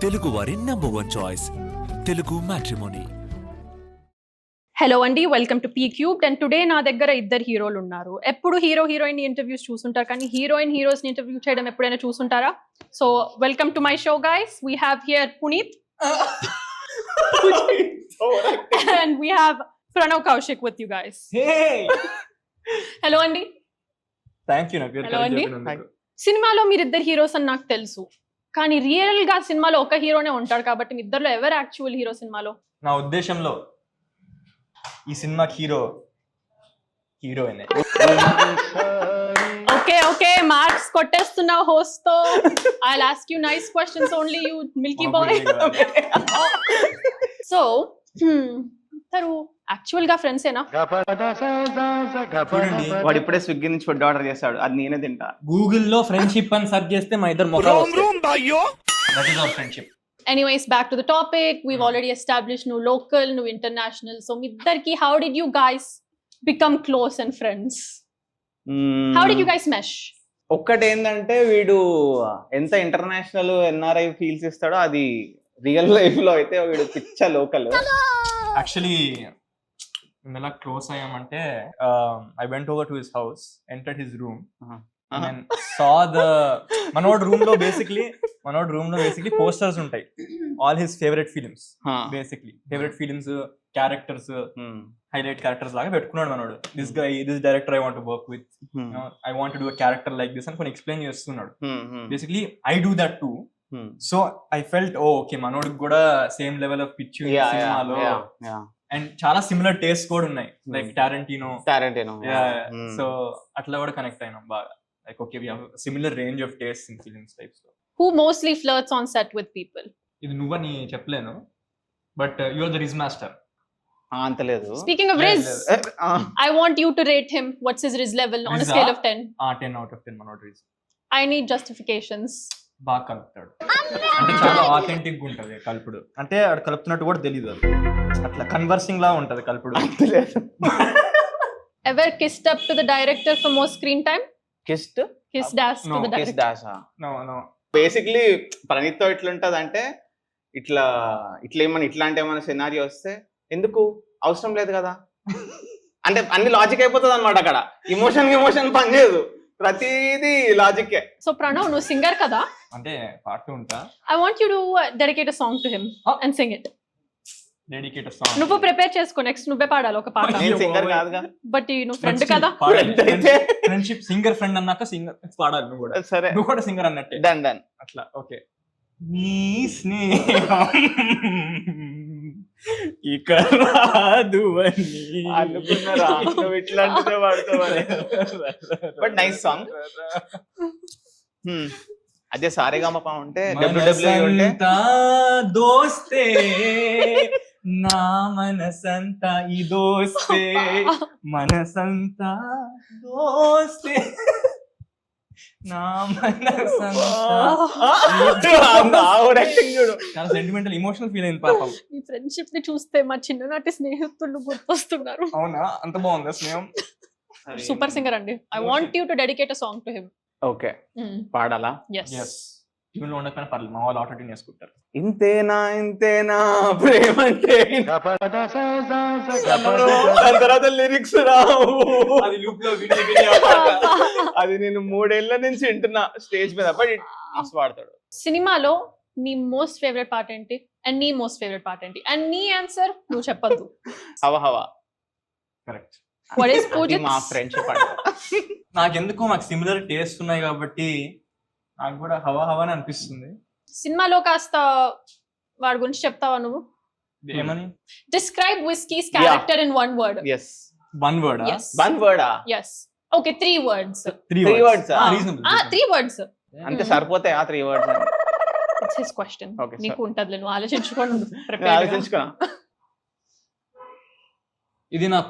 తెలుగు వారి number 1 choice Telugu matrimony. Hello అండి, welcome to P cubed. And today నా దగ్గర ఇద్దరు హీరోలు ఉన్నారు. ఎప్పుడు హీరో హీరోయిన్ ఇంటర్వ్యూస్ చూస్తుంటారు, కానీ హీరోస్ ని ఇంటర్వ్యూ చేయడం ఎప్పుడైనా చూస్తుంటారా? So welcome to my show guys. We have here Puneeth and we have Pranav Kaushik with you guys. Hello అండి. Thank you. హలో అండి. సినిమాలో మీరిద్దరు హీరోస్ అని నాకు తెలుసు, కానీ రియల్ గా సినిమాలో ఒక హీరోనే ఉంటాడు, కాబట్టి మీ ఇద్దరులో ఎవరు యాక్చువల్ హీరో సినిమాలో? నా ఉద్దేశంలో ఈ సినిమా హీరోయిన్. ఓకే మార్క్స్ కొట్టేస్తున్నావు హోస్ట్ తో. I'll ask you nice questions only, you milky boy. So ఇద్దరు యాక్చువల్ గా ఫ్రెండ్స్ ఏనా? చూడండి, వాడు ఇప్పుడే స్విగ్గీ నుంచి ఫుడ్ ఆర్డర్ చేస్తాడు, అది నేనే తింటా. గూగుల్లో ఫ్రెండ్షిప్ అని సెర్చ్ చేస్తే మా ఇద్దరు ముఖాలు వస్తాయి. That is our friendship. Anyways, back to the topic. We've already established new local, new international. So middarki, how did you guys become close and friends? How did you guys mesh? ఒక్కటి ఏంటంటే, వీడు ఎంత international NRI feels ఇస్తాడో అది real life లో అయితే వీడు పిచ్చ లోకల్. యాక్చువల్లీ మేము ఎలా క్లోజ్ అయ్యామంటే, I went over to his house, entered his room and saw the మనోడ్ రూమ్ లో బేసిక్లీ పోస్టర్స్ ఉంటాయి, all his favourite films. Basically favourite films, characters, highlight characters లాగా పెట్టుకున్నాడు మనోడు. This director I want to work with, I want to do a character like this అని కొన్ని explain చేస్తున్నాడు. Basically I do that to. So I felt okay, మనోడికి కూడా same level of pitch సినిమాలో, and చాలా సిమిలర్ టేస్ట్ కూడా ఉన్నాయి, like Tarantino. So అట్లా కూడా కనెక్ట్ అయినాం బాగా. Like, okay, we have a similar range of tastes in films types. Who mostly flirts on set with people? ఇది నువ్వని చెప్పలేను, but you are the rizz master. అంత లేదు. Speaking of Riz, I want you to rate him. What's his Riz level on a scale of 10? 10 out of 10 మనోడు Ritz. I need justifications. బాగా కలుపుతాడు, అంటే చాలా authentic గా ఉంటది కలుపుడు. అంటే ఆడు కలుపుతున్నట్టు కూడా తెలియదు, అది అట్లా కన్వర్సింగ్ లా ఉంటది కలుపుడు. Ever kissed up to the director for more screen time? Kiss dash to the director. No. Basically Praneeth తో ఎట్లుంటది అంటే, ఇట్లా ఇట్లాంటి ఏమైనా సినారియో వస్తే ఎందుకు అవసరం లేదు కదా అంటే అన్ని లాజిక్ అయిపోతుంది అనమాట. అక్కడ ఇమోషన్ పనిచేయదు, ప్రతిదీ లాజిక్కే. సో ప్రణవ్, నువ్వు సింగర్ కదా, అంటే పాడుతూ ఉంటా. I want you to dedicate a song to him and sing it. Dedicate song నువ్వు ప్రిపేర్ చేసుకో, నెక్స్ట్ నువ్వే పాడాలి ఒక పాట. నేను సింగర్ కాదుగా, బట్ నువ్వు ఫ్రెండ్ కదా. ఫ్రెండ్షిప్ సింగర్ ఫ్రెండ్ అన్నాక సింగర్ పాడాలి నువ్వు కూడా. సరే, నువ్వు కూడా సింగర్ అన్నట్టే. డన్ అట్లా ఓకే. నీ స్నేహం ఇక రాదు అని అనుకున్నారా, నువ్వు ఇట్లాంటిదే వాడుతావని. But nice song. అదే సారేగామపా ఉంటే, WWE ఉంటే దోస్తే నా మనసంతా ఈ దోస్తే, మనసంతా దోస్తే నా మనసంతా. చాలా సెంటిమెంటల్, ఎమోషనల్ ఫీల్ అయింది పాపం. ఈ ఫ్రెండ్షిప్ ని చూస్తే మా చిన్ననాటి స్నేహితులు గుర్తొస్తున్నారు. అవునా, అంత బాగుందా స్నేహం? సూపర్ సింగర్ అండి. I want you to dedicate a song to him. Okay, పాడాలా? yes. ఇవన్నీ ఉండకపోయినా పర్లేదు, మా వాళ్ళు ఆటోట్యూన్ చేసుకుంటారు. ఇంతేనా ప్రేమ అంటే, తర్వాత లిరిక్స్ రావు. అది లూప్ లో అది నేను 3 ఏళ్ల నుంచి వింటున్నా స్టేజ్ మీద, బట్ మస్తు పాడతాడు. సినిమాలో నీ మోస్ట్ ఫేవరెట్ పార్ట్ ఏంటి, అండ్ నీ మోస్ట్ ఫేవరెట్ పార్ట్ ఏంటి? అండ్ నీ ఆన్సర్ నువ్వు చెప్పద్దు. హవా కరెక్ట్. What is Pujit? మా ఫ్రెండ్షిప్. నాకెందుకో మాకు సిమిలర్ టేస్ట్ ఉన్నాయి కాబట్టి నాకు కూడా హవా అని అనిపిస్తుంది. సినిమాలో కాస్త వాడి గురించి చెప్తావా నువ్వు? ఏమని? Describe Whiskey's character in one word. Yes. One word. Yes. One word. Yes. Okay, 3 words. 3 words. Reasonable. 3 words. అంతే సరిపోతాయి ఆ 3 words. It's his question. Okay, నీకు ఉంటదిలే, నువ్వు ఆలోచించుకోండి. ఆలోచించుకున్నా. ఇది నా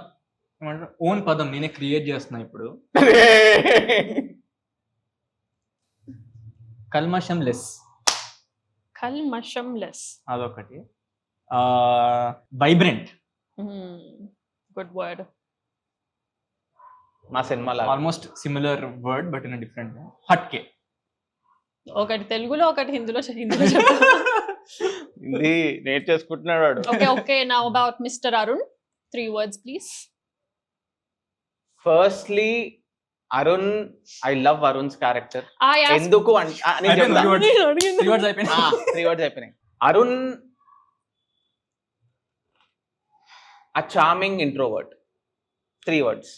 ఓన్ పదం, నేనే క్రియేట్ చేస్తున్నా ఇప్పుడు. కల్మషం లెస్. అదొకటి. వైబ్రెంట్. Good word. మా సినిమాలో almost similar word but in a different way. Hatke. ఒకటి తెలుగులో ఒకటి హిందీలో చెప్పు. ఇది నేర్చేసుకుంటున్నాడు వాడు. Okay, now about Mr. Arun. 3 words, please. Firstly Arun, I love Arun's character. I asked. ఎందుకు అయిపోయింది, three words. Three words అయిపోయినాయి. 3 words అయిపోయినాయి. Arun a charming introvert. 3 words.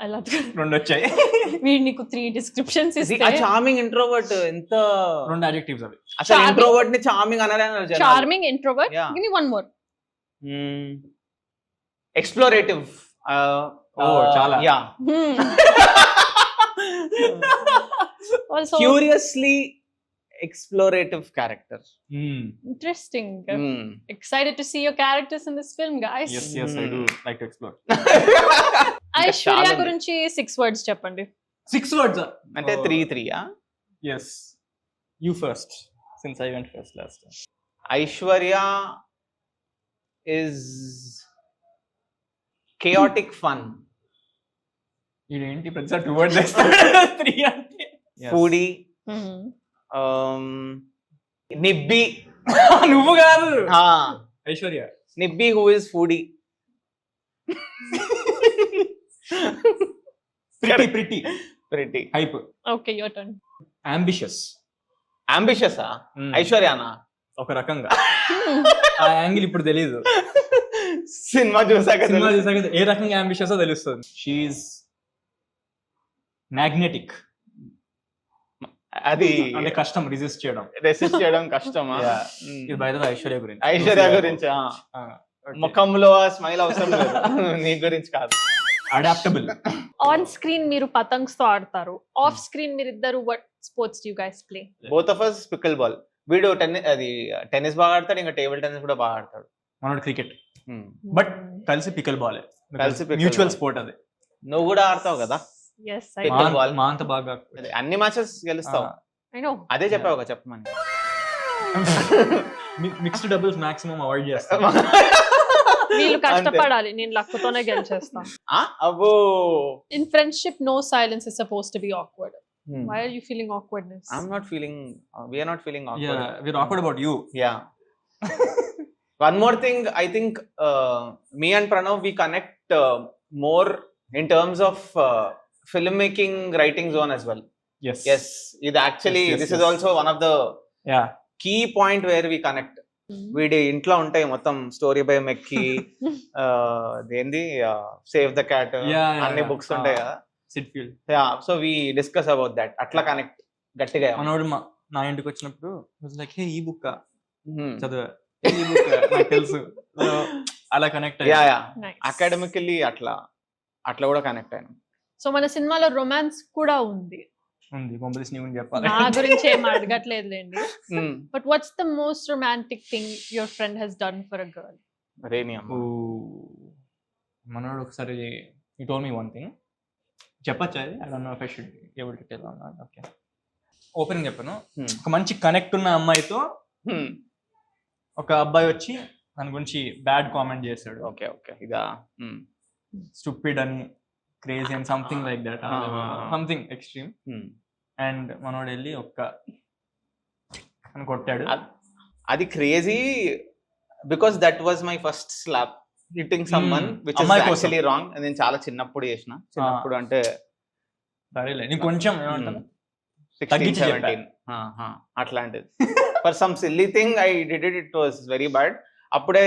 I love that. 2 వచ్చాయి. వీడు నీకు 3 descriptions a ఇస్తే charming introvert ఎంత 2 adjectives అవి. అసలు Charming. ఇంట్రోవర్ట్ ని చార్మింగ్ అనలేను జనాలు. charming introvert. Yeah. Give me one more. Explorative. చాలా. Yeah. Hmm. Also curiously explorative character. interesting. Excited to see your characters in this film, guys. Yes, I do like to explore. Aishwarya చాలా ఉంది. గురించి 6 words చెప్పండి. 6 words. అంటే 3 Yes. You first, since I went first last time. Aishwarya is chaotic fun. ఇదేంటి ప్రతిసారి 2 words వేస్తాడు. 3 అంటే foodie. Mhm. Nibbi. నువ్వు కాదు, ఆ, Aishwarya. Nibbi who is foodie. pretty hype. Okay, your turn. Ambitious. ambitious ఆ ఐశ్వర్యనా? ఒక రకంగా. ఆ యాంగిల్ ఇప్పుడు తెలియదు, సినిమా చూసాక సినిమా చూసాక ఏ రకంగా అంబిషియస్ తెలుస్తుంది. She's magnetic. అది అంటే కష్టం రెసిస్ట్ చేయడం. రెసిస్ట్ చేయడం కష్టమా? Yeah. ఇది బయట ఐశ్వర్య గురించి. ఐశ్వర్య గురించి ముఖంలో స్మైల్ అవసరం లేదు. నీ గురించి కాదు. అడాప్టబుల్. ఆన్ స్క్రీన్ మీరు పతంగ్స్ తో ఆడతారు, ఆఫ్ స్క్రీన్ మీరు ఇద్దరు what sports do you guys play? Both of us pickle ball. వీడు టెన్నిస్ బాగా ఆడతాడు, ఇంకా టేబుల్ టెన్నిస్ కూడా బాగా ఆడతాడు. మనోడు క్రికెట్, బట్ కలిసి పికల్ బాల్. కలిసి pickle మ్యూచువల్ ball. స్పోర్ట్ అది. నువ్వు కూడా ఆడతావు కదా, Yes, I Pickle know. ball. మా అంత బాగా అదే, అన్ని మ్యాచెస్ గెలుస్తావు. I know. అదే చెప్పావు కదా, చెప్పమని. మిక్స్డ్ డబుల్స్ మాక్సిమం అవాయిడ్ చేస్తాం. వీళ్ళు అంతే. కష్టపడాలి, నేను లక్కతోనే గెలిచేస్తాను. అబ్బో. In friendship, no silence is supposed to be awkward. Why are you feeling awkwardness? I'm not feeling. We are not feeling awkward. Yeah, we're awkward about you. Yeah. One more thing, I think me and Pranav, we connect more in terms of filmmaking writing zone as well. Yes. Yes, it actually Yes, this yes. is also one of the Yeah. key point where we connect. వీడి ఇంట్లో ఉంటాయి మొత్తం story by McKee, దేంది Save the Cat, అన్ని books ఉంటాయి కదా. Syd Field. So we discuss about that. అట్లా connect గట్టిగా. మనోడు నా ఇంటికి వచ్చినప్పుడు లైక్ హే ఈ బుక్ చదువు, ఈ బుక్ నాకు తెలుసు. So, అలా connect yeah yeah Nice. Academically అట్లా కూడా కనెక్ట్ అయ్యాను. సో మన సినిమాలో రొమాన్స్ కూడా ఉంది. ఉంది. కొంపదీసి నీ గురించి చెప్పాలి. నా గురించి ఏం అడగట్లేదులేండి. But what's the most romantic thing your friend he's done for a girl? రేని అమ్మ. మనోడు ఒకసారి he told me one thing. చెప్పచ్చా? I don't know if I should able to tell or not. Okay, opening చెప్పాను. ఒక మంచి connect ఉన్న అమ్మాయితో ఒక అబ్బాయి వచ్చి దాని గురించి బ్యాడ్ కామెంట్ చేశాడు. ఓకే ఓకే, ఇదా స్టూపిడ్ అని, క్రేజీ అని, something like that, something extreme. And మనోడు వెళ్ళి అని కొట్టాడు. అది crazy because that was my first slap hitting someone which is అమ్మాయి కోసం. Actually wrong. నేను చాలా చిన్నప్పుడు చేసిన. చిన్నప్పుడు అంటే సరేలే, నీకు కొంచెం ఏమంటారు 16, తగ్గించి 17 అట్లాంటిది. For some silly thing I did it was very bad. అప్పుడే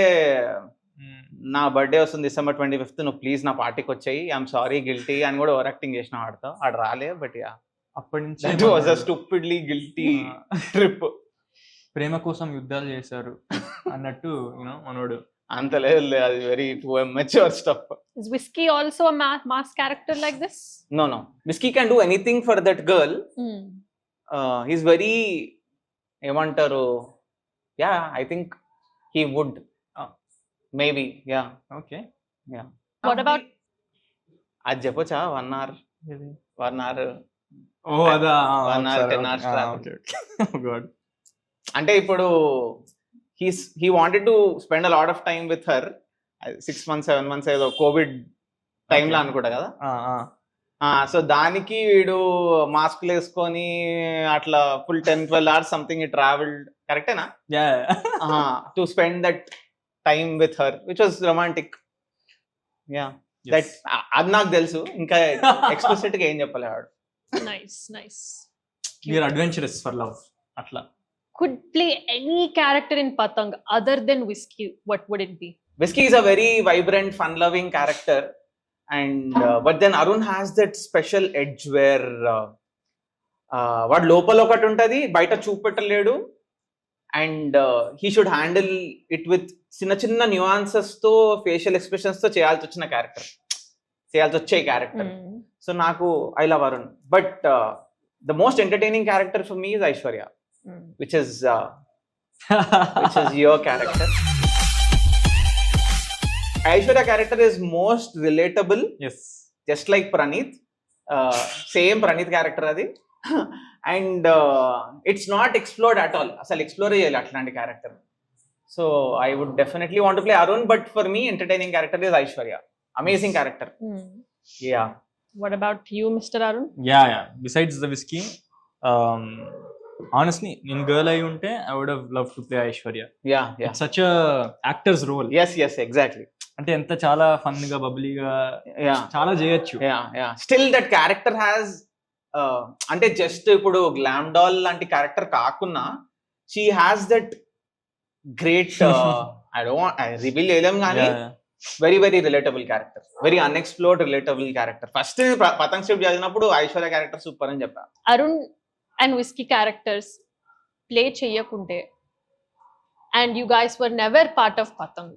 నా బర్త్డే వస్తుంది December 25th, నువ్వు ప్లీజ్ నా పార్టీకి వచ్చాయి, ఐఎమ్ సారీ గిల్టీ అని కూడా ఓవర్ యాక్టింగ్ చేసిన వాడితో. ఆడు రాలే, బట్ యా అప్పటి నుంచి that was a stupidly guilty trip. ప్రేమ కోసం యుద్ధాలు చేశారు అన్నట్టు మనోడు. అంత లేదు, అది very mature stuff. Is Whiskey also a mass character like this? No. Whiskey can do anything for that girl. He's very ఏమంటారు, yeah I think he would maybe, yeah. Okay. What about అది చెప్పొచ్చా? 1 hour ఓ అదా 1 hour 10 hours okay. ఓ God. అంటే ఇప్పుడు he wanted to spend a lot of time with her. 6 months 7 months ఏదో COVID టైంలో అనుకుంటా కదా. సో దానికి వీడు మాస్క్లు వేసుకొని అట్లా ఫుల్ 10-12 hours సంథింగ్ ఈ ట్రావెల్డ్, కరెక్టేనా? To spend that time with her which was romantic. Yeah, that అది నాకు తెలుసు. ఇంకా ఎక్స్ప్లిసిట్ గా ఏం చెప్పలేవాడు. Nice. We're adventurous for love అట్లా. Could play any character in Patang other than Whiskey, what would it be? Whiskey is a very vibrant, fun-loving character, and but then Arun has that special edge where వాడు లోపల ఒకటి ఉంటుంది, బయట చూపెట్టలేడు, and he should handle it with చిన్న nuances తో, facial expressions తో చేయాల్సి వచ్చే క్యారెక్టర్. సో నాకు I love Arun. But the most entertaining character for me is Aishwarya, which is your character. Aishwarya character is most relatable, yes, just like Praneeth. Same Praneeth character adi. And it's not explored at all. Asal explore cheyali atlanti character. So I would definitely want to play Arun, but for me entertaining character is Aishwarya. Amazing character. Yeah. What about you, Mr. Arun? Yeah. Besides the Whiskey, honestly, in girl I unte, I would have loved to play Aishwarya. Yeah. It's such a actor's role. Yes, exactly. అంటే ఎంత చాలా fun గా, బబ్లీగా చాలా చేయొచ్చు. Yeah. Still that character has అంటే just ఇప్పుడు glam doll లాంటి character కాకున్నా, she has that great I reveal చేయలేం కానీ very relatable character, very unexplored relatable character. First Patang script చదివినప్పుడు ఐశ్వర్య క్యారెక్టర్ సూపర్ అని చెప్పా. Arun and Whiskey characters play చెయ్యకుంటే, and you guys were never part of Patang,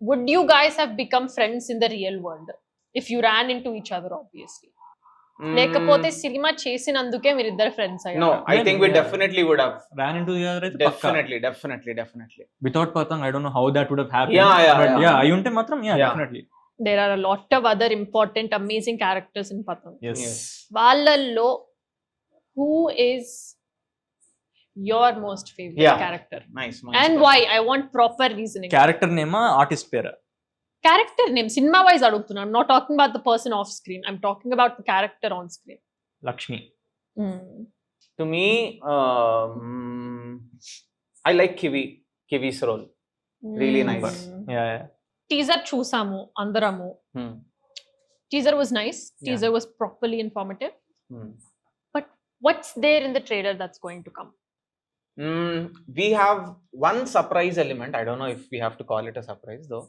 would you guys have become friends in the real world if you ran into each other, obviously? లేకపోతే cinema చేసినందుకే మీరిద్దరు friends అయ్యారు? No, I think we definitely would have ran into the other. Definitely. Without Patang, I don't know how that would have happened. Yeah. I unte matram, definitely. There are a lot of other important, amazing characters in Patang. Yes. వాళ్ళల్లో who is your most favorite character? Nice. And why? I want proper reasoning. Character name, artist pera. Character name, cinema wise adugtunna. I'm not talking about the person off screen. I'm talking about the character on screen. Lakshmi. To me, I like Kivi's role. Really nice. Yeah. Teaser చూసాము అందరము. Teaser was nice. Teaser was properly informative. But what's there in the trailer that's going to come? We have one surprise element. I don't know if we have to call it a surprise though.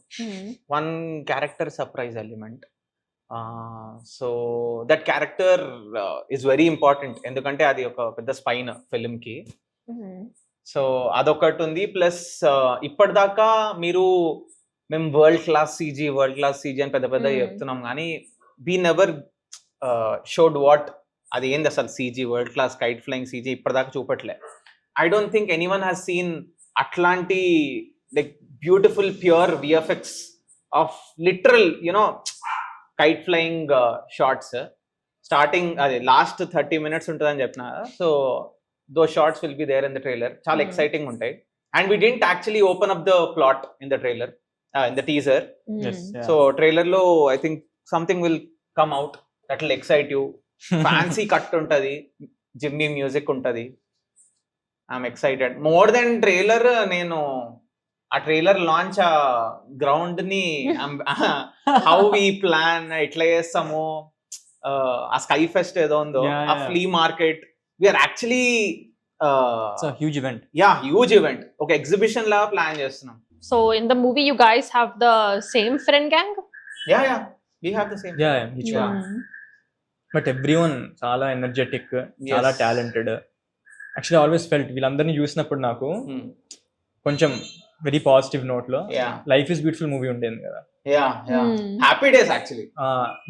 One character surprise element. So that character is very important ఎందుకంటే అది ఒక పెద్ద spine film కి. So అదొకటి ఉంది. Plus ఇప్పటిదాకా మేము world class CG అని పెద్ద చెప్తున్నాం కానీ we never showed what అది ఏంది అసలు CG, world class kite flying CG ఇప్పటిదాకా చూపట్లే. I don't think anyone has seen Atlanti, like beautiful pure VFX of literal, kite flying shots. Starting last 30 minutes untadani cheppina. So those shots will be there in the trailer. Chaala exciting untai. And we didn't actually open up the plot in the trailer, in the teaser. Yes. Yeah. So trailer lo I think something will come out that will excite you. Fancy cut untadi, Jimmy music untadi. I'm excited. More than trailer, నేను ఆ trailer launch ఆ ground ని how we plan ఎట్లా చేస్తాము, ఆ sky fest ఏదో ఉందో, ఆ flea market, we are actually huge event. Huge event, ఒక ఎగ్జిబిషన్ లా ప్లాన్ చేస్తున్నాం. So in the movie you guys have the same friend gang? Yeah, we have the same. each one. But everyone చాలా energetic, చాలా talented. Actually always felt వీళ్ళందరినీ చూసినప్పుడు నాకు కొంచెం very positive note లో లైఫ్ ఇస్ బ్యూటిఫుల్ మూవీ ఉండేది కదా. Happy days actually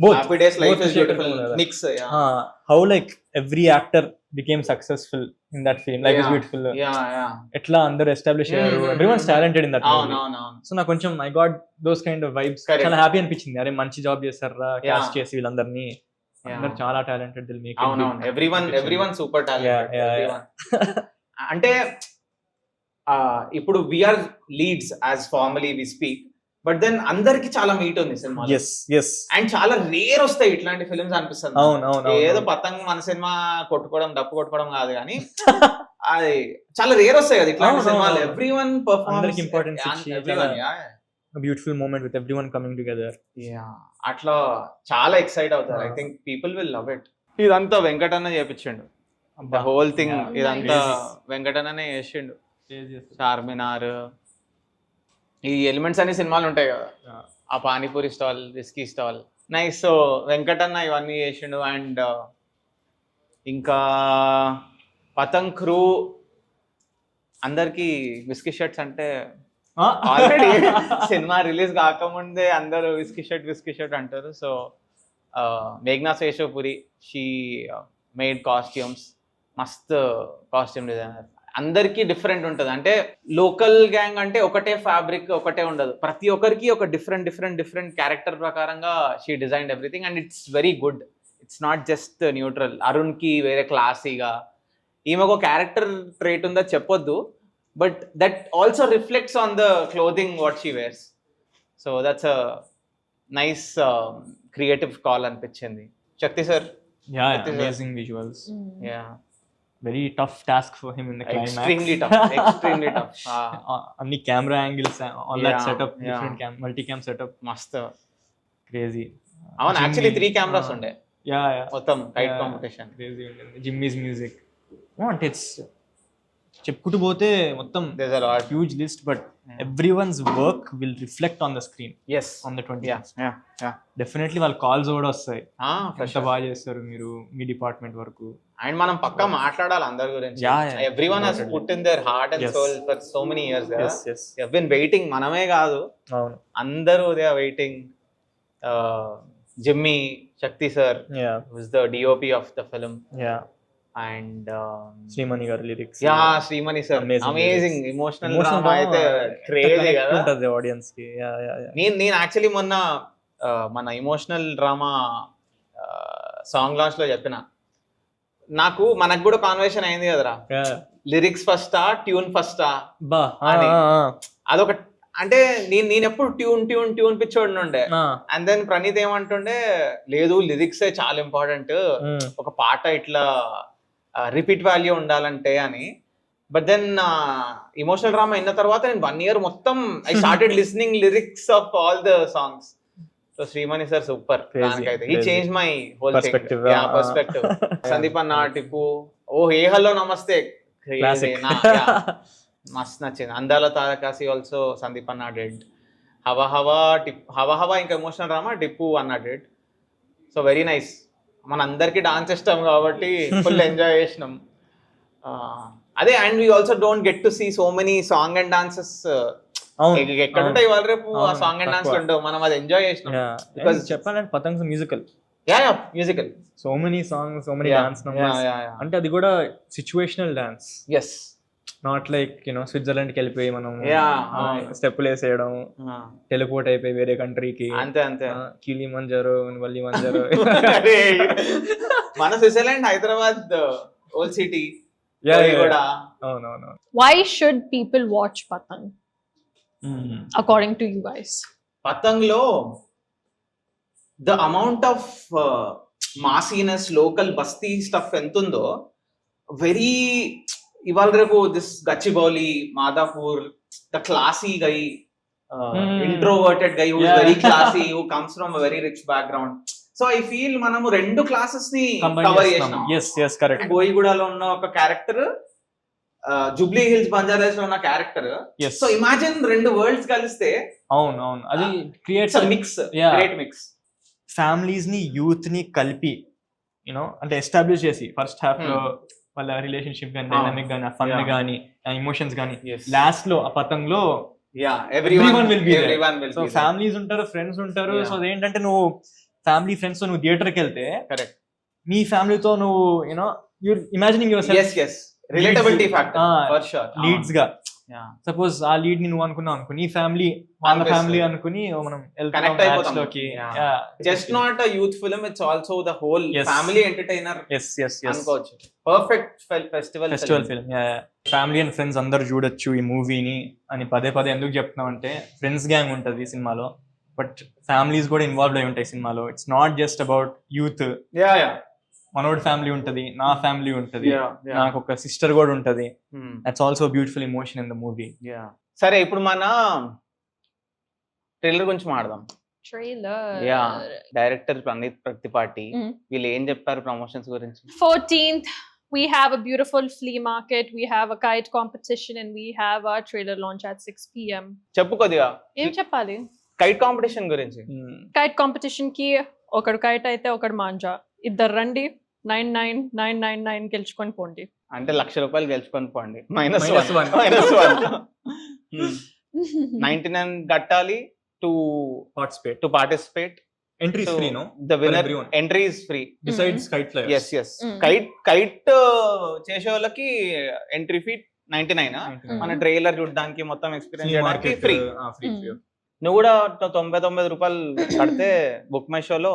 both happy days life is beautiful mix. How like every actor became successful in that film. Life is beautiful ఎట్లా అందరూ establish అయ్యారు, everyone talented in that movie. So నాకు కొంచెం I got those kind of vibes. చాలా happy అనిపించింది, అరే మంచి job చేస్తారా కాస్ట్ చేసి వీళ్ళందరినీ. అందరూ చాలా టాలెంటెడ్. Everyone super talented. అంటే ఇప్పుడు we are leads as formally we speak. But then అందరికి చాలా మీట్ ఉంది సినిమా ఎస్ ఎస్ అండ్ చాలా రేర్ వస్తాయి ఇట్లాంటి ఫిల్మ్స్ అనిపిస్తుంది నాకు. అవును అవును ఏదో పతంగ్ మన సినిమా కొట్టుకోవడం డప్పు కొట్టుకోవడం కాదు కానీ అది చాలా రేర్ వస్తాయి కదా ఇట్లాంటి అవును, సినిమాలు. అవును. ఎవ్రీవన్ అందరికి importance పర్ఫార్మెన్స్ ఇచ్చి everyone beautiful moment with everyone coming together. అట్లా చాలా ఎక్సైట్ అవుతారు. I think people will love it. ఇదంతా వెంకటన్న చేపించిండు హోల్ థింగ్. Yeah. ఇదంతా Nice. వెంకటన్ననే చేసిండు. చార్మినార్ ఈ ఎలిమెంట్స్ అన్ని సినిమాలు ఉంటాయి కదా, ఆ panipuri stall, Whiskey stall, nice. So Venkatanna ఇవన్నీ చేసిండు. అండ్ ఇంకా పతంగ్ క్రూ అందరికి విస్కీ షర్ట్స్ అంటే ఆల్రెడీ సినిమా రిలీజ్ కాకముందే అందరూ విస్కీ షర్ట్ అంటారు. సో మేఘ్నా శేషపురి షీ మేడ్ కాస్ట్యూమ్స్, మస్త్ కాస్ట్యూమ్ డిజైనర్. అందరికీ డిఫరెంట్ ఉంటుంది. అంటే లోకల్ గ్యాంగ్ అంటే ఒకటే ఫ్యాబ్రిక్ ఒకటే ఉండదు, ప్రతి ఒక్కరికి ఒక డిఫరెంట్ క్యారెక్టర్ ప్రకారంగా she designed everything and it's very good. It's not just neutral. అరుణ్కి వేరే క్లాసీగా, ఈమెకు క్యారెక్టర్ ట్రేట్ ఉందా చెప్పొద్దు, but that also reflects on the clothing what she wears. So that's a nice creative call అనిపించింది. Shakti sir, amazing visuals, yeah very tough task for him in the climax. Extremely tough. అన్ని camera angles on that Yeah, setup, yeah. Different multi cam setup, మస్త్. Crazy. అవును, actually 3 cameras ఉండే yeah మొత్తం tight competition. Crazy ఉంటుంది. జిమ్మీస్ music అంటే it's చెప్పుకుంటూ పోతే మొత్తం There's a lot. Huge list, but everyone's work will reflect on the screen Yes. On the 20. Yeah. Definitely వాళ్ళ కాల్స్ కూడా వస్తాయి, For ఎంత sure. బాగా చేస్తారు మీరు మీ డిపార్ట్మెంట్ వరకు. అండ్ మనం పక్కా మాట్లాడాలి అందరి గురించి. Yeah. Everyone has put in their heart and Yes. Soul for so many years. Yes, yes. They have been waiting. మనమే కాదు, అవును. అందరూ they are waiting. Jimmy, Shakti sir yeah was the DOP of the film. Yeah and Srimani గారి lyrics, yeah Srimani sir Amazing amazing emotional drama అయితే crazy కదా ఉంటది audience కి. Yeah yeah yeah నేను యాక్చువల్లీ మొన్న మన ఎమోషనల్ డ్రామా సాంగ్ లాంచ్ లో చెప్పిన, మనకు కూడా కాన్వర్సేషన్ అయింది కదరా, లిరిక్స్ ఫస్టా ట్యూన్ ఫస్టా బా అని. అదొక అంటే నేను ఎప్పుడు ట్యూన్ పిచ్చోడి ఉండే. అండ్ దెన్ ప్రణీత్ ఏమంటుండే, లేదు లిరిక్స్ చాలా ఇంపార్టెంట్, ఒక పాట ఇట్లా రిపీట్ వాల్యూ ఉండాలంటే అని. బట్ దెన్ ఎమోషనల్ డ్రామా అయిన తర్వాత నేను 1 year మొత్తం I started listening lyrics of all the songs. So Srimani sir super. దానికైతే he change my whole Perspective. Perspective. Sandeep అన్న, టిప్పు, ఏ హలో నమస్తే, Classic. మస్త్ నచ్చింది. అందాల తారకాసి ఆల్సో సందీప్ అన్న డెడ్. హవా హవా ఇంకా ఎమోషనల్ డ్రామా టిప్పు అన్న డెడ్. So very nice. మన అందరికి డాన్స్ ఇష్టం కాబట్టి ఫుల్ ఎంజాయ్ చేసినాం. అదే, and we also don't get to see so many song and dances. ఎక్కడ ఉంటాయి ఇవాళ రేపు ఆ సాంగ్ అండ్ డాన్స్ ఉండవు. మనం అది ఎంజాయ్ చేసినాం. బికాజ్ చెప్పాలంటే Patang musical, musical, so many songs, so many dance numbers. అంటే అది కూడా situational dance, yes, not like స్విట్జర్లాండ్ కి వెళ్ళిపోయి మనం స్టెప్పులు వేసేయడం, టెలిపోర్ట్ అయిపోయి వేరే కంట్రీకి, అంతే. కిలి మంజారో వల్లి మంజారో. మన స్విట్జర్లాండ్, హైదరాబాద్ ఓల్డ్ సిటీ కూడా. అవునవును. Why should people watch Patang according to you guys? పతంగ్ లో ద అమౌంట్ ఆఫ్ మాసీనెస్, లోకల్ బస్తీ స్టఫ్ ఎంత ఉందో, వెరీ ఇవాళ రేపు this Gachibowli, Madhapur, the classy guy, introverted guy, who is very classy, who comes from very rich background. So I feel మనము 2 classes ని cover చేసినాం. yes correct. బోయిగూడలో ఉన్న ఒక క్యారెక్టర్, జూబ్లీ హిల్స్, బంజారాస్ లో ఉన్న క్యారెక్టర్. సో ఇమాజిన్ 2 వరల్డ్స్ కలిస్తే. అవును అది creates mix, great mix. Families ని, యూత్ ని కలిపి అంటే ఎస్టాబ్లిష్ చేసి ఫస్ట్ హాఫ్ లో వాళ్ళ రిలేషన్షిప్ గానీ, డైనామిక్ గానీ, ఫన్ గానీ, ఎమోషన్స్ గానీ, లాస్ట్ లో ఆ పతంగ్ లో everyone will be there. So families ఉంటారు, ఫ్రెండ్స్ ఉంటారు. సో అదేంటంటే నువ్వు ఫ్యామిలీ ఫ్రెండ్స్ తో నువ్వు థియేటర్ కి వెళ్తే, కరెక్ట్, మీ ఫ్యామిలీతో నువ్వు you're imagining yourself yes relatability factor for sure leads గా సపోజ్ ఆ లీడ్ ని నువ్వు అనుకున్నావు అనుకుని ఈ ఫ్యామిలీ వాళ్ళ అనిపిస్తుంది. ఫ్యామిలీ అనుకుని మనం Connect అయిపోతాం. లోకి just not a youth film, it's also the whole Yes. Family entertainer అనుకోవచ్చు. Perfect festival festival film. Family and friends అందరు చూడొచ్చు ఈ మూవీని అని పదే ఎందుకు చెప్తున్నాం అంటే ఫ్రెండ్స్ గ్యాంగ్ ఉంటది సినిమాలో, బట్ ఫ్యామిలీస్ కూడా ఇన్వాల్వ్ అయి ఉంటాయి సినిమాలో. It's not just about youth. మనోడి ఫ్యామిలీ ఉంటది, నా ఫ్యామిలీ ఉంటది, నాకు ఒక సిస్టర్ కూడా ఉంటది. That's also beautiful emotion in the movie. సరే ఇప్పుడు మన ట్రైలర్ గురించి మాట్లాడదాం. Trailer director Praneeth Pratipati Mm. వీళ్ళు ఏం చెప్పారు ప్రమోషన్స్ గురించి? 14th we have a beautiful flea market, we have a kite competition, and we have our trailer launch at 6 p.m. చెప్పు కొద్దిగా ఏం చెప్పాలి? కైట్ కాంపిటీషన్ గురించి. కైట్ కాంపిటీషన్ కి ఒకడు కైట్ అయితే ఒకడు మాంజా, ఇద్దరు రండి 99999 గెలుచుకొని పోండి. అంటే ₹1,00,000 గెలుచుకొని పోండి. Minus one. -1 కట్టాలి to participate. Entry free no, the winner everyone. Entry is free. Besides kite flyers. yes kite చేసే వాళ్ళకి ఎంట్రీ ఫీ 99. మన ట్రైలర్ చూడడానికి మొత్తం ఎక్స్పీరియన్స్ చేయడానికి ఫ్రీ. నువ్వు కూడా ₹99 కడితే బుక్ మై షోలో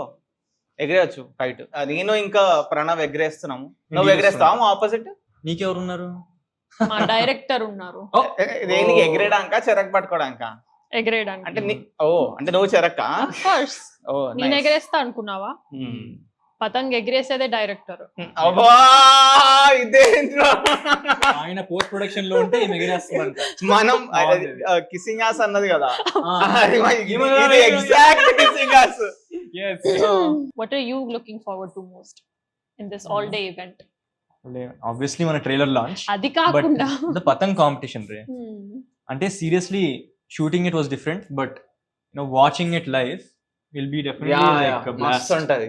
ఎగిరేయచ్చు కైట్. నేను ఇంకా ప్రణవ్ ఎగిరేస్తున్నాము. నువ్వు ఎగిరేస్తావు ఆపోజిట్? నీకెవరున్నారు? మా డైరెక్టర్ ఉన్నారు దేనికి ఎగిరేయడానికా చెరక్ పట్టుకోవడానికా? ఎగరేయడానికి. అంటే అంటే నువ్వు చెరక్క? Of course. నేను ఎగరేస్తా అనుకున్నావా? పతంగ్ ఎగిరేసేదే డైరెక్టర్. అబ్బా ఇదేంట్రా ఆయన పోస్ట్ ప్రొడక్షన్ లో ఉంటే ఎగిరేస్తామంట. మనం కిసింగ్ యాస్ అన్నది కదా, exact kissing ass. What are you looking forward to most in this all day event? Obviously మన ట్రైలర్ లాంచ్, అది బట్ కాకుండా ద పతంగ్ కాంపిటీషన్ రే. అంటే seriously shooting it was different, but watching it live will be definitely like మస్తు ఉంటది.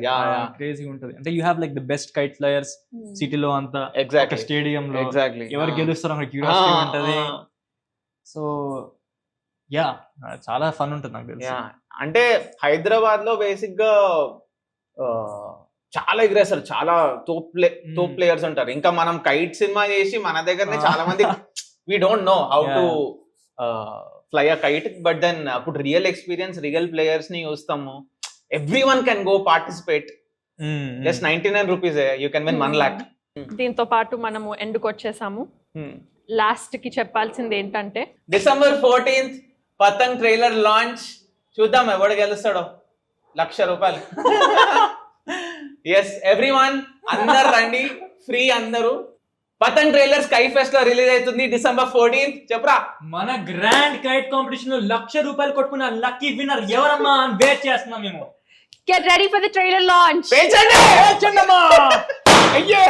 Crazy ఉంటది. అంటే you have like the best kite flyers సిటీలో అంతా, ఎగ్జాక్ట్లీ స్టేడియం లో ఎగ్జాక్ట్లీ ఎవరు గెలుస్తారో అక్కడ క్యూరియాసిటీ ఉంటది. సో యా చాలా ఫన్ ఉంటుంది నాకు తెలిసి. అంటే హైదరాబాద్ లో బేసిక్ గా చాలా ఎగిరేస్తారు, చాలా తోప్ ప్లేయర్స్ ఉంటారు. ఇంకా మనం కైట్ సినిమా చేసి మన దగ్గరనే చాలా మంది we don't know how to fly a kite, but then అప్పుడు రియల్ ఎక్స్పీరియన్స్ రియల్ ప్లేయర్స్ ని చూస్తాము. Everyone can go participate. Just ₹99 you can win 1 lakh. దీంతో పాటు మనము ఎండుకు వచ్చేసాము. లాస్ట్ కి చెప్పాల్సింది ఏంటంటే December 14th పతంగ్ ట్రైలర్ లాంచ్. చూద్దాం ఎవడు గెలుస్తాడో. ₹1,00,000. ఎస్ ఎవ్రీవన్, అందరు రండి, ఫ్రీ అందరూ. పతంగ్ ట్రైలర్ స్కై ఫెస్ట్ లో రిలీజ్ అవుతుంది December 14th. చెప్పరా మన గ్రాండ్ కైట్ కాంపిటీషన్ లో ₹1,00,000 కొట్టుకున్న లక్కీ విన్నర్ ఎవరమ్మా అని వెయిట్ చేస్తున్నాం మేము. get ready for the trailer launch. పేల్చండి! అయ్యే